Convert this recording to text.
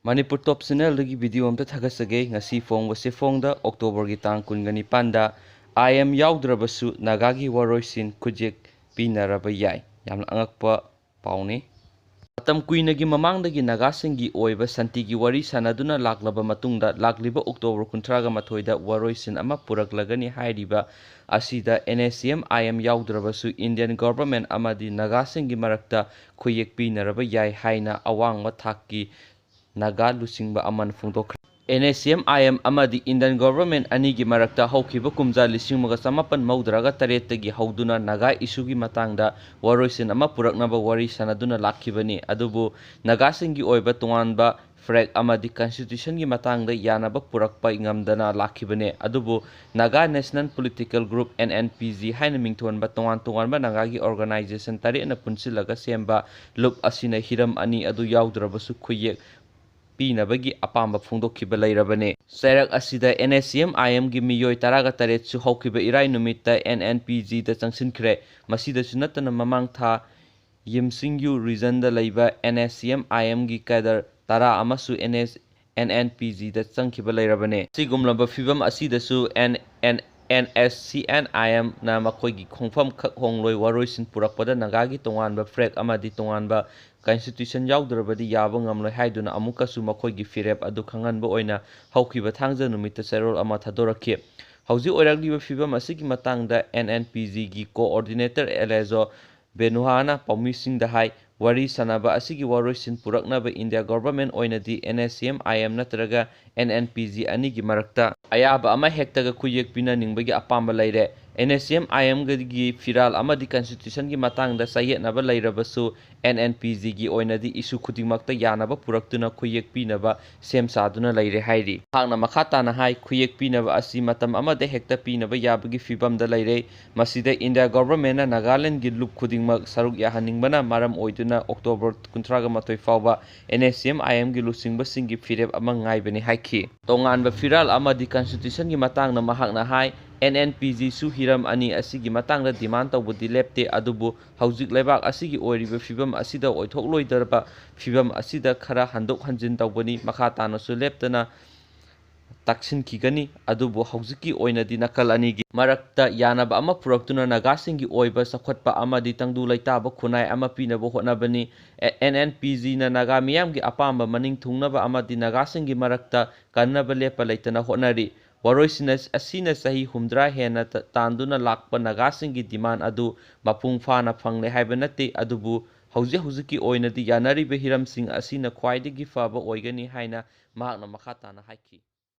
Manipur Top Channel dagi video amta thagasage ngasi fongwase fongda October gi tang 29 da I am yaodrabasu nagagi waroisin khujek pinaraba yai yamna angakpa pauni matam kuinagi mamangdagi nagasingi oiba santigi wari sanaduna laklaba matungda lakliba October 30 da waroisin ama puraklagani hairiba asida NSCN IM yaodrabasu Indian government amadi nagasingi marakta khuyek pinaraba yai heina awangma thakki Naga lusingba aman fungdokra NSCN IM amadi Indian government anigi marakta haukiba kumja lisingmaga samapan maudraga taretagi hauduna Naga isugi matangda waroisin ama puraknaba wari sanaduna lakhibani adubu Nagasingi oiba tonganba frag amadi constitution gi matangda yanaba purakpa ingamdana lakhibane adubu Naga National Political Group NNPG haina mingthonba tonganba Nagagi organization tarena punsilaga semba loop asina hiram ani adu yaodrabasu khuyek Pinabagi apamba fungdokkiba leirabane Sairak asida NSCN IM gi miyoi taraga taret su haukiba irai numita NNPG da changsinkhre masida sunatana mamang tha Yimsingyu region da leiba NSCN IM gi kadar tara amasu NNPG da changkiba leirabane sigumlamba fibam asida su NSCN IM na makoigi khongfam khak hongloi waroisin purakpada Nagagi tonganba frag amadi tonganba constitution yaodrabadi yaba ngamloi haiduna amukasu makoigi firep adu khanganba oina haukiba thangja numita serol ama thadorakhi hauji oiragliba fibam asigi matangda NNPG gi coordinator elezo benuhana paumisingda hai wari sanaba asigi waroisin puraknaba India government oinadi NSCN IM natraga NNPG anigi marakta ayaba ama hektaga khuyek pina ningbagi apamba leire NSCN IM gi firal amadi constitution gi matangda sayetnaba leirabasu NNPG gi oinadi isu khudingmakta yanaba puraktuna khuyek pinaba semsaduna leire hairi hangna makhatana hai khuyek pinaba asi matam amada hekta pinaba yabagi fibamda leire masida India government na Nagaland gi loop khudingmak saruk yahaningbana maram oiduna October 31 fauba NSCN IM gi lusingba singi firep ama ngaibani haikhi tonganba firal amadi constitution gi matangna mahakna hai NNPG su hiram ani asigi matangda demand tawbudi lepte adubu haujik lebak asigi oiriba fibam asida oithokloidarba fibam asida khara handok hanjin tawbani makhatana su leptana taksin kigani adubu haujiki oinadi nakal anigi marakta yanaba ama puraktuna Nagasingi oiba sakhatpa amadi tangdu laitaba khunai ama pinaba hotnabani NNPG na Naga miyamgi apamba maning thungnaba amadi Nagasingi marakta kannaba lepa leitana hotnari waroisin asina sahi humdra hena tanduna lakpa Nagasingi demand adu mapung fana phangle haiba nate adubu hauji oinadi yanariba hiramsing asina khwaidagi faba oigani haina mahakna makhatana haikhi